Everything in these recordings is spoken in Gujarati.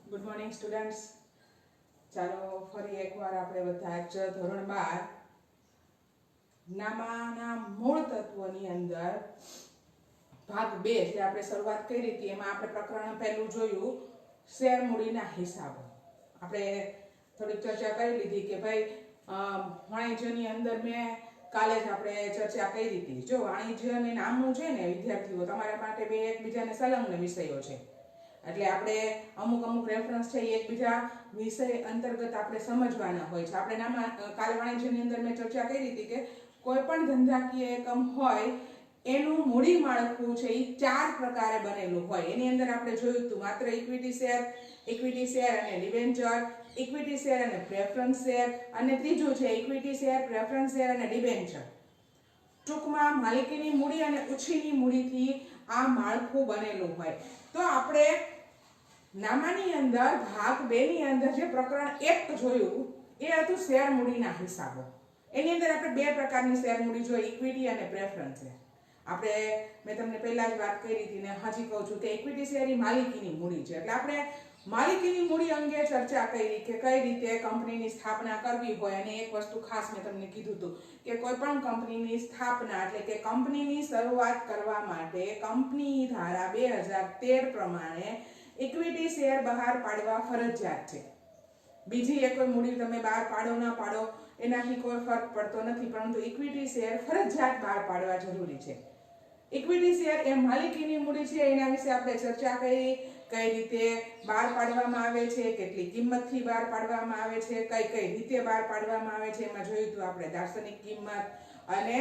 Good morning students. ચાલો ફરી એકવાર આપણે બધા જ ધોરણ 12 નામાના મૂળ તત્વોની અંદર ભાગ 2 જે આપણે શરૂઆત કરી હતી એમાં આપણે પ્રકરણ પહેલું જોયું શેર મૂડીના હિસાબો. આપણે થોડીક ચર્ચા કરી લીધી કે ભાઈ વાણિજ્યની અંદર મેં કાલે જ આપણે ચર્ચા કરી હતી. જો વાણિજ્ય અને નામું છે ને વિદ્યાર્થીઓ તમારા માટે બે એકબીજાને સંલગ્ન વિષયો છે, એટલે આપણે અમુક રેફરન્સ છે એકબીજા વિષય અંતર્ગત આપણે સમજવાના હોય છે. આપણે નામાં કાલે વાણિજ્યની અંદર મેં ચર્ચા કરી હતી કે કોઈ પણ ધંધાકીય એકમ હોય એનું મૂડી માળખું છે એ 4 પ્રકારે બનેલું હોય. એની અંદર આપણે જોયું હતું માત્ર ઇક્વિટી શેર અને ડિબેન્ચર, ઇક્વિટી શેર અને પ્રેફરન્સ શેર, અને ત્રીજું છે ઇક્વિટી શેર, પ્રેફરન્સ શેર અને ડિબેન્ચર. ટૂંકમાં માલિકીની મૂડી અને ઉછીની મૂડીથી આ માળખું બનેલું હોય. તો આપણે નામાની અંદર ભાગ 2 ની અંદર જે પ્રકરણ 1 જોયું એ હતું શેર મૂડીના હિસાબો. એની અંદર આપણે 2 પ્રકારની શેર મૂડી જોઈ, ઇક્વિટી અને પ્રેફરન્સ શેર. મેં તમને પહેલા જ વાત કરી હતી ને હજી કહું છું કે ઇક્વિટી શેર એ માલિકીની મૂડી છે. એટલે આપણે માલિકીની મૂડી અંગે ચર્ચા કરી કે કઈ રીતે કંપનીની સ્થાપના કરવી હોય. અને એક વસ્તુ ખાસ મેં તમને કીધું હતું કે કોઈ પણ કંપનીની સ્થાપના એટલે કે કંપનીની શરૂઆત કરવા માટે કંપની ધારા 2013 પ્રમાણે ઇક્વિટી શેર બહાર પાડવા ફરજિયાત છે. બીજી એક કોઈ મૂડી તમે બહાર પાડો ના પાડો એનાથી કોઈ ફરક પડતો નથી, પરંતુ ઇક્વિટી શેર ફરજિયાત બહાર પાડવા જરૂરી છે. ઇક્વિટી શેર એ માલિકીની મૂડી છે. એના વિશે આપણે ચર્ચા કરી, કઈ રીતે બહાર પાડવામાં આવે છે, કેટલી કિંમતથી બહાર પાડવામાં આવે છે, કઈ રીતે બહાર પાડવામાં આવે છે. એમાં જોયું હતું આપણે દાર્શનિક કિંમત અને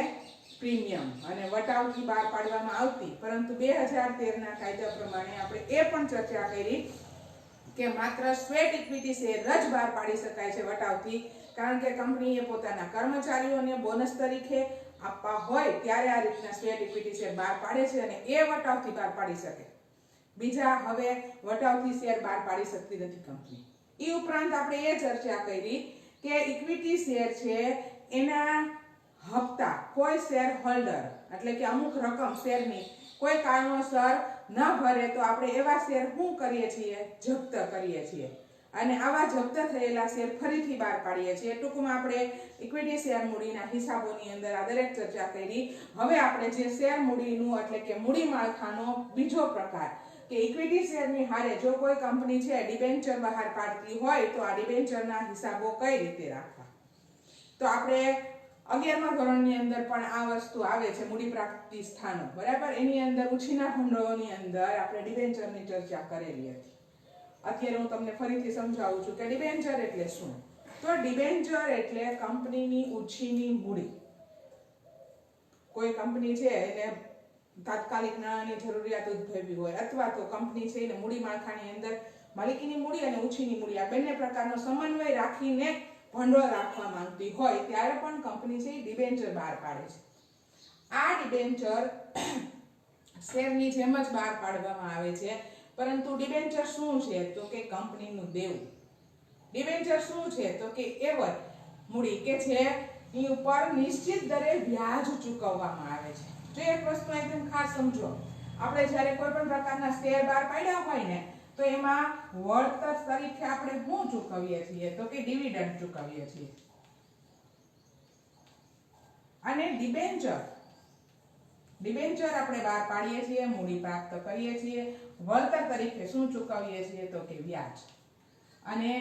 પ્રીમિયમ અને વટાવથી બહાર પાડવામાં આવતી, પરંતુ 2013 ના કાયદા પ્રમાણે આપણે એ પણ ચર્ચા કરી કે માત્ર સ્વેટ ઇક્વિટી શેર જ બહાર પાડી શકાય છે વટાવથી, કારણ કે કંપનીએ પોતાના કર્મચારીઓને બોનસ તરીકે આપવા હોય ત્યારે આ રીતના સ્વેટ ઇક્વિટી શેર બહાર પાડે છે અને એ વટાવથી બહાર પાડી શકે. બીજા હવે વટાવથી શેર બહાર પાડી શકતી નથી કંપની. એ ઉપરાંત આપણે એ ચર્ચા કરી કે ઇક્વિટી શેર છે એના હપ્તા કોઈ શેર હોલ્ડર એટલે કે અમુક રકમ શેરની કોઈ કારણોસર ન ભરે તો આપણે એવા શેર શું કરીએ છીએ? જપ્ત કરીએ છીએ. અને આવા જપ્ત થયેલા શેર ફરીથી બહાર પાડીએ છીએ. ટૂંકમાં આપણે ઇક્વિટી શેર મૂડીના હિસાબોની અંદર આ દરેક ચર્ચા કરી. હવે આપણે જે શેર મૂડીનું એટલે કે મૂડી માળખાનો બીજો પ્રકાર કે ઇક્વિટી શેરની હારે જો કોઈ કંપની છે ડિબેન્ચર બહાર પાડતી હોય તો આ ડિબેન્ચરના હિસાબો કઈ રીતે રાખવા. તો આપણે 11મા ધોરણની અંદર પણ આ વસ્તુ આવે છે, મૂડી પ્રાપ્તિ સ્થાનો, બરાબર. એની અંદર ઉછીના ભંડોળની અંદર આપણે ડિબેન્ચરની ચર્ચા કરેલી હતી. અત્યારે હું તમને ફરીથી સમજાવું છું કે ડિબેન્ચર એટલે શું. તો ડિબેન્ચર એટલે કંપનીની ઉછીની મૂડી. કોઈ કંપની છે એને તાત્કાલિક નાણાંની જરૂરિયાત ઉદ્ભવી હોય અથવા તો કંપની છે એને મૂડી માળખાની અંદર માલિકીની મૂડી અને ઉછીની મૂડી આ બંને પ્રકારનો સમન્વય રાખીને ભંડોળ રાખવા માંગતી હોય ત્યારે પણ કંપની છે ડિબેન્ચર બહાર પાડે છે. આ ડિબેન્ચર શેરની જેમ જ બહાર પાડવામાં આવે છે, પરંતુ ડિબેન્ચર શું છે તો કે કંપનીનું દેવું. ડિબેન્ચર શું છે તો કે એવર મૂડી કે છે એની ઉપર નિશ્ચિત દરે વ્યાજ ચૂકવવામાં આવે છે. જો એક વસ્તુ એકદમ ખાસ સમજો, આપણે જ્યારે કોઈ પણ પ્રકારના શેર બહાર પાડ્યા હોય ને તો એમાં વળતર તરીકે આપણે શું ચૂકવીએ છીએ તો કે ડિવિડન્ડ ચૂકવીએ છીએ. અને ડિબેન્ચર આપણે બહાર પાડીએ છીએ, મૂડી પ્રાપ્ત કરીએ છીએ, વળતર તરીકે શું ચૂકવીએ છીએ તો કે વ્યાજ. અને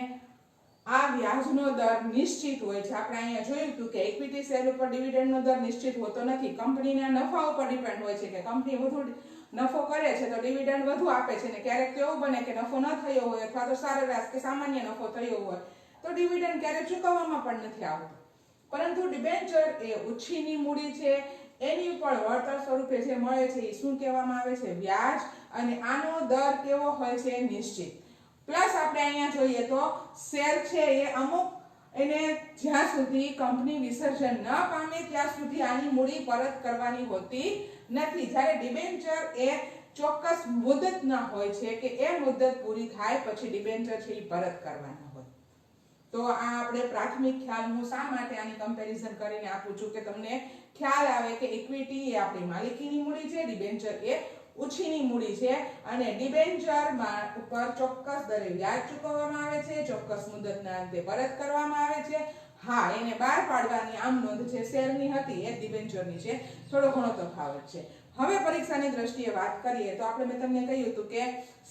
આ વ્યાજનો દર નિશ્ચિત હોય છે. આપણે અહીંયા જોયું હતું કે ઇક્વિટી શેર ઉપર ડિવિડન્ડનો દર નિશ્ચિત હોતો નથી. કંપનીના નફા ઉપર ડિપેન્ડ હોય છે કે કંપની વધુ નફો કરે છે તો ડિવિડન્ડ વધુ આપે છે, ને ક્યારેક તો એવું બને કે નફો ન થયો હોય અથવા તો સરેરાશ કે સામાન્ય નફો થયો હોય તો ડિવિડન્ડ ક્યારેક ચૂકવવામાં પણ નથી આવતું. પરંતુ ડિબેન્ચર એ ઉછીની મૂડી છે, એની ઉપર વળતર સ્વરૂપે જે મળે છે એ શું કહેવામાં આવે છે? વ્યાજ. અને આનો દર કેવો હોય છે? નિશ્ચિત. પ્લસ આપણે અહીંયા જોઈએ તો શેર છે એ અમુક એને જ્યાં સુધી કંપની વિસર્જન ન પામે ત્યાં સુધી આની મૂડી પરત કરવાની હોતી નથી. જ્યારે ડિબેન્ચર એ ચોક્કસ મુદતના હોય છે કે એ મુદત પૂરી થાય પછી ડિબેન્ચર છે એ પરત કરવાના હોય. તો આ આપણે પ્રાથમિક ખ્યાલ હું શા માટે આની કમ્પેરિઝન કરીને આપું છું કે તમને ખ્યાલ આવે કે ઇક્વિટી એ આપણી માલિકીની મૂડી છે, ડિબેન્ચર એ ઉછીની મૂડી છે અને ડિબેન્ચરમાં ઉપર ચોક્કસ દરે વ્યાજ ચૂકવવામાં આવે છે, ચોક્કસ મુદતના અંતે પરત કરવામાં આવે છે. હા, એને બહાર પાડવાની આમ નોંધ છે શેરની હતી એ ડિબેન્ચરની છે, થોડો ઘણો તફાવત છે. હવે પરીક્ષાની દ્રષ્ટિએ વાત કરીએ તો આપણે મેં તમને કહ્યું હતું કે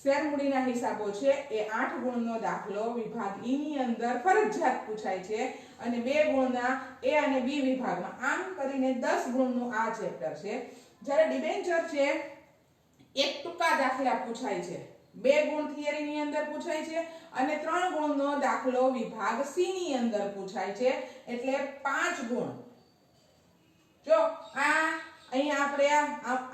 શેર મૂડીના હિસાબો છે એ 8 ગુણનો દાખલો વિભાગ ઈ ની અંદર ફરજિયાત પૂછાય છે અને 2 ગુણના એ અને બી વિભાગમાં, આમ કરીને 10 ગુણનું આ ચેપ્ટર છે. જ્યારે ડિબેન્ચર છે એક ટૂંકા દાખલા પૂછાય છે, 2 ગુણ થિયરીની અંદર પૂછાય છે અને 3 ગુણનો દાખલો વિભાગ સી ની અંદર પૂછાય છે, એટલે 5 ગુણ. જો આ અહીંયા આપણે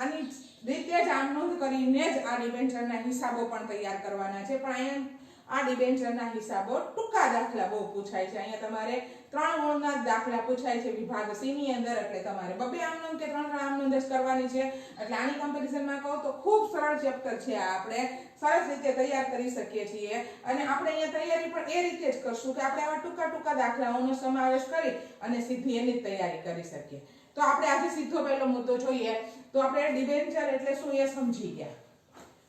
આની રીતે જ આમ નોંધ કરીને જ આ ડિબેન્ચરના હિસાબો પણ તૈયાર કરવાના છે, પણ અહીંયા આ ડિબેન્ચરના હિસાબો ટૂંકા દાખલા બહુ પૂછાય છે. અહીંયા તમારે 3 ગુણના દાખલા પૂછાય છે વિભાગ સી ની અંદર, એટલે તમારે 2 આમ નોંધ કે 3 આમ નોંધ જ કરવાની છે. એટલે આની કમ્પેરિઝનમાં કહું તો ખૂબ સરળ ચેપ્ટર છે આ, આપણે સરસ રીતે તૈયાર કરી શકીએ છીએ અને આપણે અહીંયા તૈયારી પણ એ રીતે જ કરશું કે આપણે આવા ટૂંકા દાખલાઓનો સમાવેશ કરી અને સીધી એની જ તૈયારી કરી શકીએ. તો આપણે આજે સીધો પહેલો મુદ્દો જોઈએ તો આપણે ડિબેન્ચર એટલે શું એ સમજી ગયા.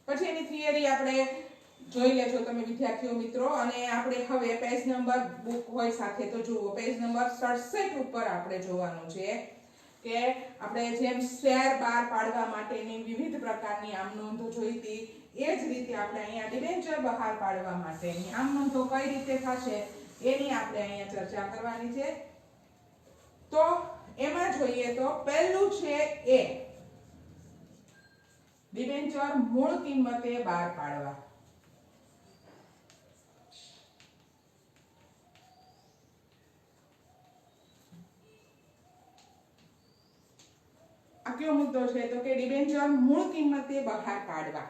પછી એની થિયરી આપણે જોઈ લેજો તમે વિદ્યાર્થીઓ મિત્રો, અને આપણે હવે પેજ નંબર બુક હોય સાથે તો જુઓ, પેજ નંબર 67 ઉપર આપણે જોવાનું છે કે આપણે જેમ શેર બહાર પાડવા માટેની વિવિધ પ્રકારની આમ નોંધો જોઈ હતી એ જ રીતે આપણે અહીંયા ડિબેન્ચર બહાર પાડવા માટેની આમ નોંધો કઈ રીતે થશે એની આપણે અહીંયા ચર્ચા કરવાની છે. તો એમાં જોઈએ તો પહેલું છે એ ડિબેન્ચર મૂળ કિંમતે બહાર પાડવા. આ કયો મુદ્દો છે તો કે ડિબેન્ચર મૂળ કિંમતે બહાર પાડવા.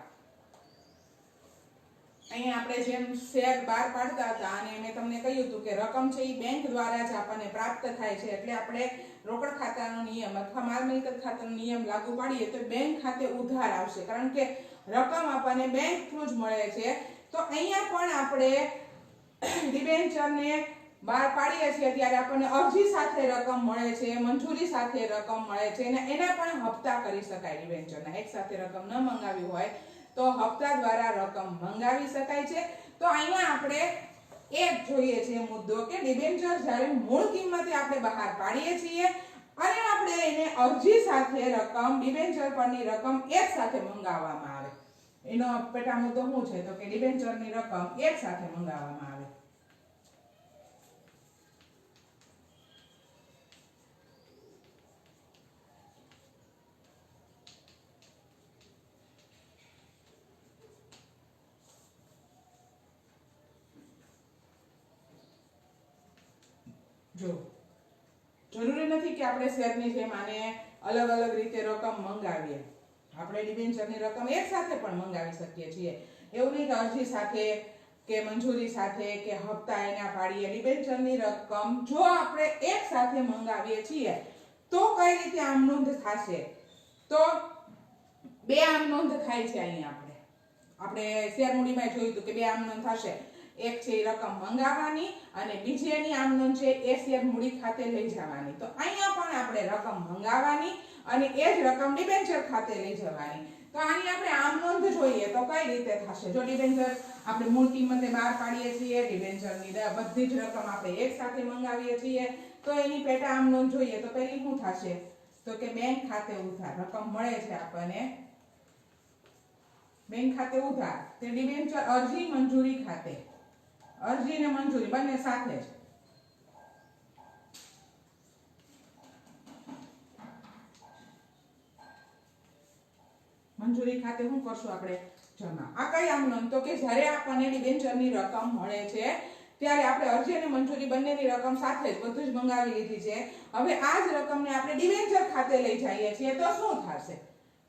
અહીંયા આપણે જેમ શેર બહાર પાડતા હતા અને મેં તમને કહ્યું હતું કે રકમ છે એ બેંક દ્વારા જ આપણને પ્રાપ્ત થાય છે, એટલે આપણે રોકડ ખાતાનો નિયમ અથવા માલ મિલકત ખાતાનો નિયમ લાગુ પાડીએ તો બેંક ખાતે ઉધાર આવશે, કારણ કે રકમ આપણને બેંક થ્રુ જ મળે છે. તો અહીંયા પણ આપણે ડિબેન્ચરને બહાર પાડીએ છીએ ત્યારે આપણને અરજી સાથે રકમ મળે છે, મંજૂરી સાથે રકમ મળે છે અને એના પણ હપ્તા કરી શકાય. ડિબેન્ચરના એક સાથે રકમ ન મંગાવી હોય તો હપ્તા દ્વારા રકમ મંગાવી શકાય છે. તો અહીંયા આપણે એક જોઈએ છે મુદ્દો કે ડિબેન્ચર જ્યારે મૂળ કિંમતે આપણે બહાર પાડીએ છીએ અને આપણે એને અરજી સાથે રકમ, ડિબેન્ચર પરની રકમ એક સાથે મંગાવવામાં આવે, એનો પેટા મુદ્દો શું છે તો કે ડિબેન્ચરની રકમ એક સાથે મંગાવવામાં આવે. જો જરૂરી નથી કે આપણે શેરની જેમ આને અલગ અલગ રીતે રકમ મંગાવીએ, આપણે ડિબેન્ચરની રકમ એક સાથે પણ મંગાવી શકીએ છીએ. એવું નહીં કે અરજી સાથે કે મંજૂરી સાથે કે હપ્તા એના પાડીએ. ડિબેન્ચરની રકમ જો આપણે એક સાથે મંગાવીએ છીએ તો કઈ રીતે આમ નોંધ થશે તો 2 આમ નોંધ થાય છે. અહીંયા આપણે શેર મૂડીમાં જોયું હતું કે 2 આમ નોંધ થશે. એક છે રકમ મંગાવવાની અને બીજી એની આમ નોંધ છે એ શેર મૂડી ખાતે લઈ જવાની. તો અહીંયા પણ આપણે રકમ મંગાવવાની અને એ જ રકમ ડિબેન્ચર ખાતે લઈ જવાની. તો આની આપણે આમ નોંધ જોઈએ તો કઈ રીતે થશે. જો ડિબેન્ચર આપણે મૂળ કિંમતે બહાર પાડીએ છીએ, ડિબેન્ચરની બધી જ રકમ આપણે એક સાથે મંગાવીએ છીએ, તો એની પેટા આમ નોંધ જોઈએ તો પહેલી શું થશે તો કે બેંક ખાતે ઉધાર. રકમ મળે છે આપણને બેંક ખાતે ઉધાર, તે ડિબેન્ચર અરજી મંજૂરી ખાતે, અરજી ને મંજૂરી બંને સાથે જ. મંજૂરી ખાતે શું કરશું આપણે જમા. આ કઈ આમ નોંધ તો કે જ્યારે આપણને ડિબેન્ચરની રકમ મળે છે ત્યારે આપણે અરજી અને મંજૂરી બંનેની રકમ સાથે જ બધું જ મંગાવી લીધી છે. હવે આ જ રકમને આપણે ડિબેન્ચર ખાતે લઈ જઈએ છીએ તો શું થશે.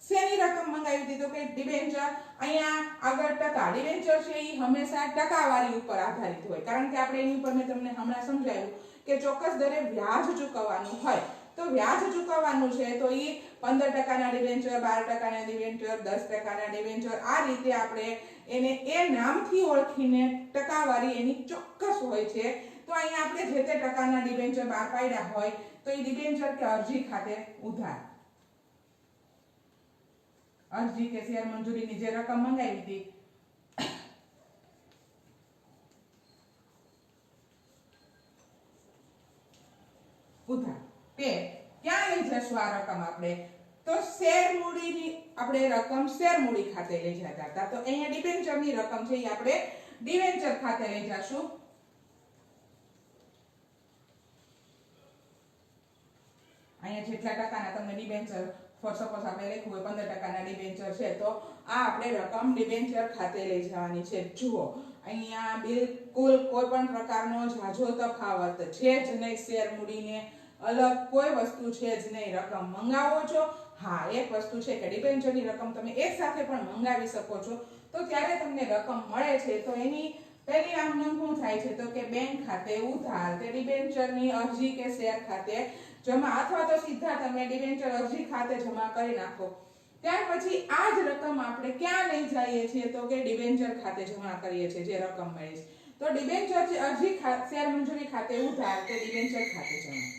શેની રકમ મંગાવી હતી તો કે ડિબેન્ચર. અહીંયા આગળ ટકા, ડિબેન્ચર છે એ હંમેશા ટકાવારી ઉપર આધારિત હોય, કારણ કે આપણે એની ઉપર મેં તમને હમણાં સમજાવ્યું કે ચોક્કસ દરે વ્યાજ ચૂકવવાનું હોય. તો વ્યાજ ચૂકવવાનું છે તો એ 15% ડિબેન્ચર, 12% ડિબેન્ચર, 10% ડિબેન્ચર, આ રીતે આપણે એને એ નામથી ઓળખીને ટકાવારી એની ચોક્કસ હોય છે. તો અહીંયા આપણે જે તે ટકાના ડિબેન્ચર બહાર પાડ્યા હોય તો એ ડિબેન્ચર કે અરજી ખાતે ઉધાર. અરજી કે શેર મંજૂરીની જે રકમ મંગાવી હતી ઉધાર તે ક્યાં લઈ જશું આ રકમ આપણે તો શેર મૂડીની આપણે રકમ શેર મૂડી ખાતે લઈ જતા હતા તો અહીંયા ડિબેન્ચરની રકમ છે એ આપણે ડિબેન્ચર ખાતે લઈ જશું અહીંયા જેટલા ટકાના તમને ડિબેન્ચર ફોર સપોઝ આપણે લખ્યું હોય 15% ડિબેન્ચર છે તો આ આપણે રકમ ડિબેન્ચર ખાતે લઈ જવાની છે જુઓ અહીંયા બિલકુલ કોઈ પણ પ્રકારનો ઝાઝો તફાવત છે જ નહીં શેર મૂડીને અલગ કોઈ વસ્તુ છે જ નહીં રકમ મંગાવો છો હા એક વસ્તુ છે કે ડિબેન્ચરની રકમ તમે એક સાથે પણ મંગાવી શકો છો તો ત્યારે તમને રકમ મળે છે તો એની પહેલી આમ નોંધ શું થાય છે તો કે બેંક ખાતે ઉધાર તે ડિબેન્ચરની અરજી કે શેર ખાતે જમા અથવા તો સીધા તમે ડિબેન્ચર અરજી ખાતે જમા કરી નાખો ત્યાર પછી આ જ રકમ આપણે ક્યાં લઈ જઈએ છીએ તો કે ડિબેન્ચર ખાતે જમા કરીએ છીએ જે રકમ મળી છે તો ડિબેન્ચર અરજી શેર મંજૂરી ખાતે ઉધાર તે ડિબેન્ચર ખાતે જમા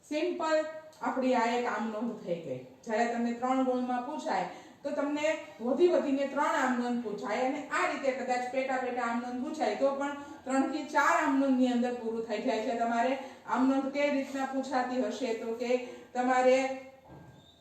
સિમ્પલ આપણી આ એક આમ નોંધ થઈ ગઈ જ્યારે તમને 3 ગુણમાં પૂછાય તો તમને વધીને 3 આમ નોંધ પૂછાય અને આ રીતે કદાચ પેટા આમ નોંધ પૂછાય તો પણ 3 થી 4 આમ નોંધની અંદર પૂરું થઈ જાય છે તમારે આમ નોંધ કઈ રીતના પૂછાતી હશે તો કે તમારે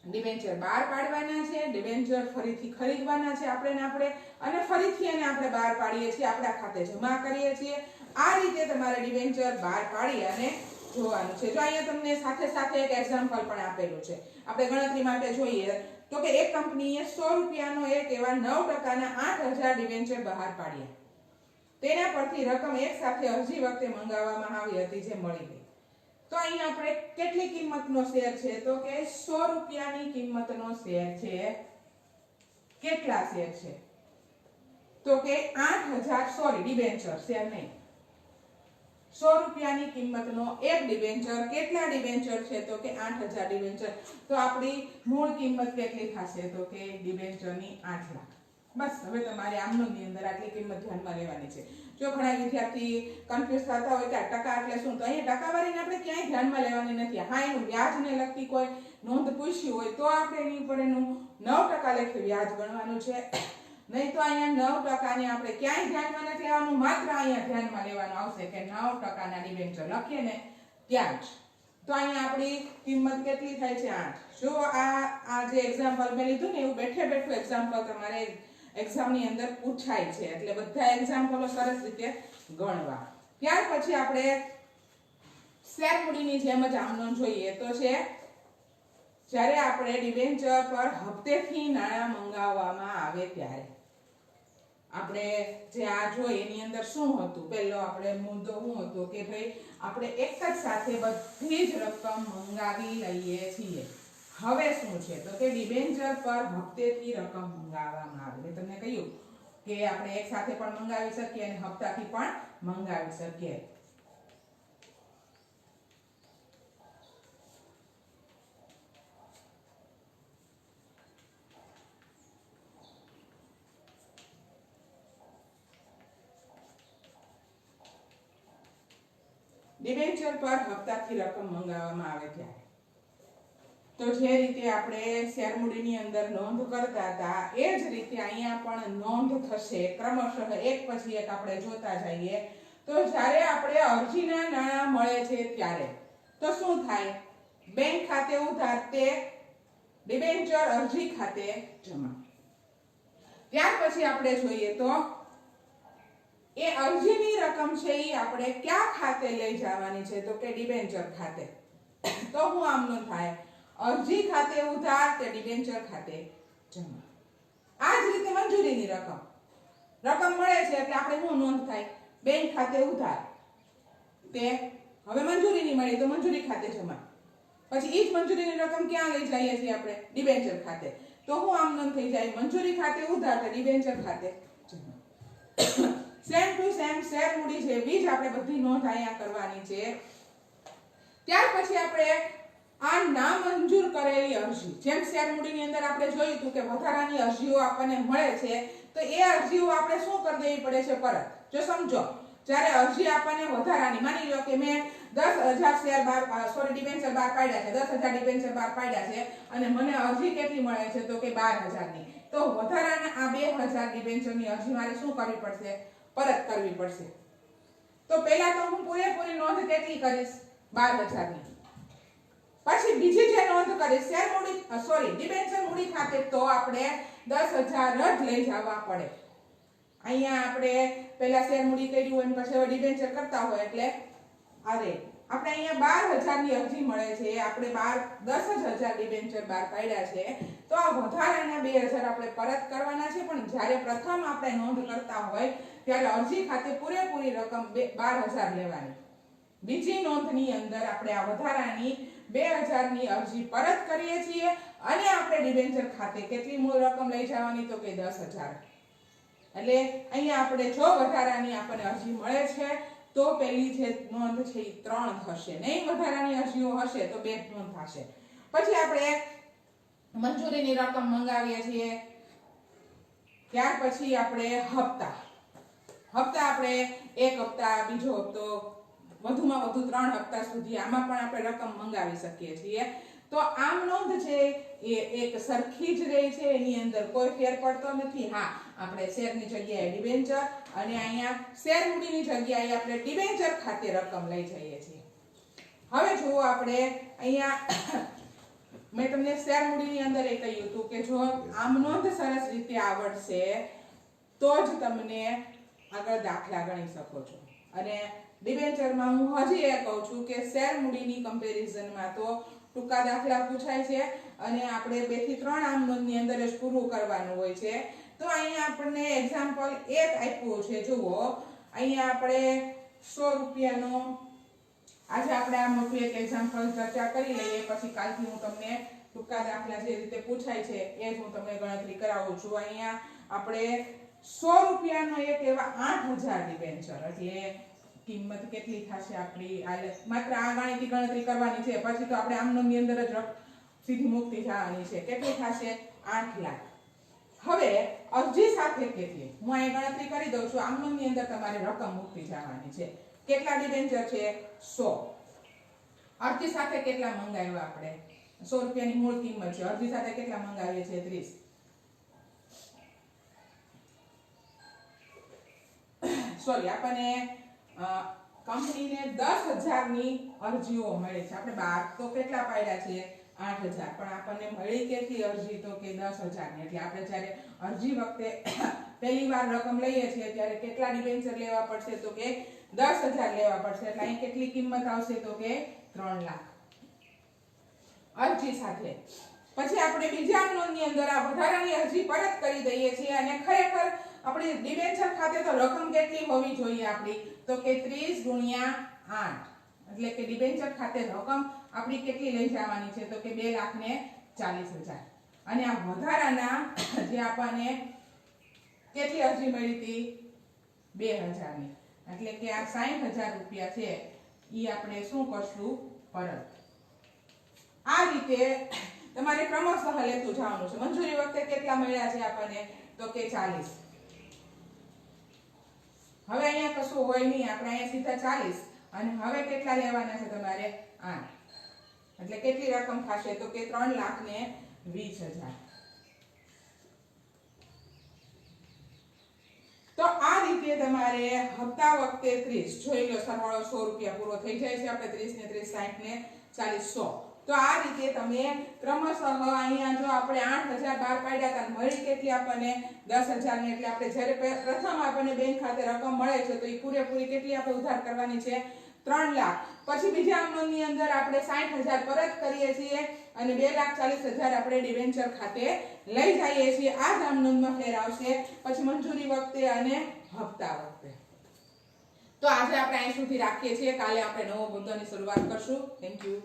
ડિબેન્ચર બહાર પાડવાના છે ડિબેન્ચર ફરીથી ખરીદવાના છે આપણે અને ફરીથી એને આપણે બહાર પાડીએ છીએ આપણા ખાતે જમા કરીએ છીએ આ રીતે તમારે ડિબેન્ચર બહાર પાડી અને જોવાનું છે જો અહીંયા તમને સાથે એક એક્ઝામ્પલ પણ આપેલું છે આપણે ગણતરી માટે જોઈએ તો કે એક કંપનીએ 100 રૂપિયાનો એક એવા 9%ના 8000 ડિબેન્ચર બહાર પાડ્યા તેના પરથી રકમ એક સાથે અરજી વખતે મંગાવવામાં આવી હતી જે મળી ગઈ તો અહીં આપણે કેટલી કિંમતનો શેર છે તો કે 100 રૂપિયાની કિંમતનો શેર છે કેટલા શેર છે તો કે 8000 ડિબેન્ચર શેર નહીં 100 રૂપિયાની કિંમતનો એક ડિબેન્ચર કેટલા ડિબેન્ચર છે તો કે 8000 ડિબેન્ચર તો આપણી મૂળ કિંમત કેટલી થશે તો કે ડિબેન્ચરની 8 લાખ બસ હવે તમારે આમનોની અંદર આટલી કિંમત ધ્યાનમાં લેવાની છે જો ઘણા વિદ્યાર્થી કન્ફ્યુઝ થતા હોય કે ટકા એટલે શું તો અહીંયા ટકાવારીને આપણે ક્યાંય ધ્યાનમાં લેવાની નથી હા એનું વ્યાજને લગતી કોઈ નોંધ પૂછી હોય તો આપણે એની ઉપર એનું 9% લેખે વ્યાજ ગણવાનું છે નહીં તો અહીંયા 9%ને આપણે ક્યાંય ધ્યાનમાં નથી લેવાનું માત્ર અહીંયા ધ્યાનમાં લેવાનું આવશે કે 9%ના ડિબેન્ચર લખીએ ને ત્યાં જ તો અહીંયા આપણી કિંમત કેટલી થાય છે 8 જો આ જે એક્ઝામ્પલ મેં લીધું ને એવું બેઠું એક્ઝામ્પલ તમારે એક્ઝામની અંદર પૂછાય છે એટલે બધા એક્ઝામ્પલો સરસ રીતે ગણવા ત્યાર પછી આપણે શેર મૂડીની જેમ જ આમ નોંધ જોઈએ તો છે જ્યારે આપણે ડિબેન્ચર પર હપ્તેથી નાણાં મંગાવવામાં આવે ત્યારે આપણે જે આ જોઈ એની અંદર શું હતું પહેલો આપણે મુદ્દો શું હતો કે ભાઈ આપણે એક જ સાથે બધી જ રકમ મંગાવી લઈએ છીએ હવે શું છે તો કે ડિબેન્ચર પર હપ્તેથી રકમ મંગાવવામાં આવે મેં તમને કહ્યું કે આપણે એક સાથે પણ મંગાવી શકીએ અને હપ્તાથી પણ મંગાવી શકીએ ડિબેન્ચર પર હપ્તાથી રકમ મંગાવવામાં આવે ત્યારે તો જે રીતે આપણે શેર મૂડીની અંદર નોંધ કરતા હતા એ જ રીતે અહીંયા પણ નોંધ થશે ક્રમશઃ એક પછી એક આપણે જોતા જઈએ તો જ્યારે આપણે અરજીના નાણાં મળે છે ત્યારે તો શું થાય બેંક ખાતે ઉધાર તે ડિબેન્ચર અરજી ખાતે જમા ત્યાર પછી આપણે જોઈએ તો એ અરજીની રકમ છે એ આપણે ક્યાં ખાતે લઈ જવાની છે તો કે ડિબેન્ચર ખાતે તો હું આમનો થાય અરજી ખાતે ઉધાર તે ડિબેન્ચર ખાતે જમા આ જ રીતે મંજૂરીની રકમ મળે છે એટલે આપણે શું નોંધ થાય બેંક ખાતે ઉધાર તે હવે મંજૂરીની મળી તો મંજૂરી ખાતે જમા પછી ઈ જ મંજૂરીની રકમ ક્યાં લઈ જઈએ છીએ આપણે ડિબેન્ચર ખાતે તો હું આમ નોંધ થઈ જાય મંજૂરી ખાતે ઉધાર તે ડિબેન્ચર ખાતે જમા સેમ ટુ સેમ શેર મૂડી જેવી જ આપણે બધી નોંધ અહીંયા કરવાની છે ત્યાર પછી આપણે આ નામંજૂર કરેલી અરજી જેમ શેર મૂડીની અંદર આપણે જોયું હતું કે વધારાની અરજીઓ આપણને મળે છે તો એ અરજીઓ આપણે શું કરી દેવી પડે છે પરત જો સમજો જ્યારે અરજી આપણને વધારાની, માની લો કે મેં 10,000 શેર ડિબેન્ચર બહાર પાડ્યા છે, 10,000 ડિબેન્ચર બહાર પાડ્યા છે અને મને અરજી કેટલી મળે છે તો કે 12,000 ની, તો વધારાના આ 2,000 ડિબેન્ચરની અરજી મારે શું કરવી પડશે? પરત કરવી પડશે. તો પહેલા તો હું પૂરેપૂરી નોંધ કેટલી કરીશ? 12,000 ની. પછી બીજી જે નોંધ કરીશ શેર મૂડી ડિબેન્ચર મૂડી ખાતે, તો આપણે 10,000 જ લઈ જવા પડે. અહીંયા આપણે પહેલા શેર મૂડી કર્યું હોય અને પછી ડિબેન્ચર કરતા હોય એટલે અરે આપણે અહીંયા 12,000 ની અરજી મળે છે, આપણે 10,000 ડિબેન્ચર બહાર પાડ્યા છે, તો આ વધારાના 2,000 આપણે પરત કરવાના છે. પણ જ્યારે પ્રથમ આપણે નોંધ કરતા હોય ત્યારે અરજી ખાતે પૂરેપૂરી રકમ 12,000 લેવાની. બીજી નોંધની અંદર આપણે આ વધારાની 2,000 ની અરજી પરત કરીએ છીએ અને આપણે ડિબેન્ચર ખાતે કેટલી મૂળ રકમ લઈ જવાની? તો કે 10,000. એટલે અહીંયા આપણે જો વધારાની આપણને અરજી મળે છે તો પહેલી જે નોંધ છે એ 3 થશે, નહીં વધારાની અરજીઓ હશે તો 2 નોંધ થશે. પછી આપણે મંજૂરીની રકમ મંગાવીએ છીએ. ત્યાર પછી આપણે હપ્તા આપણે એક હપ્તા, બીજો હપ્તો, વધુમાં વધુ 3 હપ્તા સુધી આમાં પણ આપણે રકમ મંગાવી શકીએ છીએ. તો આમ નોંધ છે એ એક સરખી જ રહે છે, એની અંદર કોઈ ફેર પડતો નથી. હા, આપણે શેરની જગ્યાએ ડિબેન્ચર અને અહીંયા શેર મૂડીની જગ્યાએ આપણે ડિબેન્ચર ખાતે રકમ લઈ જઈએ છીએ. હવે જુઓ, આપણે અહીંયા મેં તમને શેર મૂડીની અંદર એ કહ્યું હતું કે જો આમ નોંધ સરસ રીતે આવડશે તો જ તમને આગળ દાખલા ગણી શકો છો. અને ડિબેન્ચરમાં હું હજી એ કહું છું કે શેર મૂડીની કમ્પેરિઝનમાં તો ટૂંકા દાખલા પૂછાય છે અને આપણે 2 થી 3 આમ નોંધની અંદર જ પૂરું કરવાનું હોય છે. તો અહીંયા આપણને એક્ઝામ્પલ એક આપ્યું છે. જુઓ, અહીંયા આપણે 100 રૂપિયાનો આજે આપણે આ મોટું એક એક્ઝામ્પલ ચર્ચા કરી લઈએ, પછી કાલથી હું તમને ટૂંકા દાખલા જે રીતે પૂછાય છે એ જ હું તમને ગણતરી કરાવું છું. અહીંયા આપણે 100 રૂપિયાનો એક એવા 8,000 ડિબેન્ચર, એટલે કિંમત કેટલી થશે આપણી? માત્ર આ ગાણિતિક ગણતરી કરવાની છે, પછી તો આપણે આમ નોંધની અંદર જ સીધી મુક્તિ થવાની છે. કેટલી થશે? 8 લાખ. હવે અરજી સાથે કેટલી? હું અહીં ગણતરી કરી દઉં છું. આમ નોંધની અંદર તમારે રકમ મુક્તિ જવાની છે. કેટલા ડિબેન્ચર છે? 100. અરજી સાથે કેટલા મંગાવ્યા આપણે? 100 રૂપિયાની મૂળ કિંમત છે, અરજી સાથે કેટલા મંગાવીએ છીએ? 30. સોરી, આપણને કંપનીને 10,000 ની અરજીઓ મળે છે. આપણે 12 તો કેટલા પાડ્યા છે? 8,000. પણ આપણને મળી કેટલી અરજી? તો કે 10,000 ની. એટલે આપણે જ્યારે અરજી વખતે પહેલી વાર રકમ લઈએ છીએ ત્યારે કેટલા ડિબેન્ચર લેવા પડશે? તો કે 10,000 લેવા પડશે. એટલે અહીં કેટલી કિંમત આવશે? તો કે 3 લાખ અરજી સાથે. પછી આપણે બીજા નોંધની અંદર આ વધારાની અરજી પરત કરી દઈએ છીએ અને ખરેખર આપણી ડિબેન્ચર ખાતે તો રકમ કેટલી હોવી જોઈએ આપણી? તો કે 30 × 8. એટલે કે ડિબેન્ચર ખાતે રકમ આપણી કેટલી લઈ જવાની છે? તો કે 2,40,000. અને આ વધારાના જે આપણને કેટલી અરજી મળી હતી? 2,000 ની. એટલે કે આ 60,000 રૂપિયા છે એ આપણે શું કરશું? પરત. આ રીતે તમારે ક્રમશઃ લેતું જવાનું છે. મંજૂરી વખતે કેટલા મળ્યા છે આપણને? તો કે 40. હવે અહીંયા કશું હોય નહીં, આપણે અહીંયા સીધા 40 અને હવે કેટલા લેવાના છે તમારે? 8. એટલે કેટલી રકમ થશે? તો કે 3,20,000. તો આ રીતે તમારે હપ્તા વખતે 30 જોઈ લો, સરવાળો 100 રૂપિયા પૂરો થઈ જાય છે. આપણે 30 ને 30 60 ને 40 100. તો આ રીતે તમે ક્રમશઃ અહીંયા જો આપણે 8,000 બહાર પાડ્યા હતા, મળી કેટલી આપણને? 10,000 ની. એટલે આપણે જ્યારે પ્રથમ આપણને બેંક ખાતે રકમ મળે છે તો એ પૂરેપૂરી કેટલી આપણે ઉધાર કરવાની છે? 3 લાખ. પછી બીજા આમ નોંધની અંદર આપણે 60,000 પરત કરીએ છીએ અને 2,40,000 આપણે ડિબેન્ચર ખાતે લઈ જઈએ છીએ. આ જ આમ નોંધમાં ફેર આવશે પછી મંજૂરી વખતે અને હપ્તા વખતે. તો આજે આપણે અહીં સુધી રાખીએ છીએ. કાલે આપણે નવો મુદ્દાની શરૂઆત કરશું. Thank you.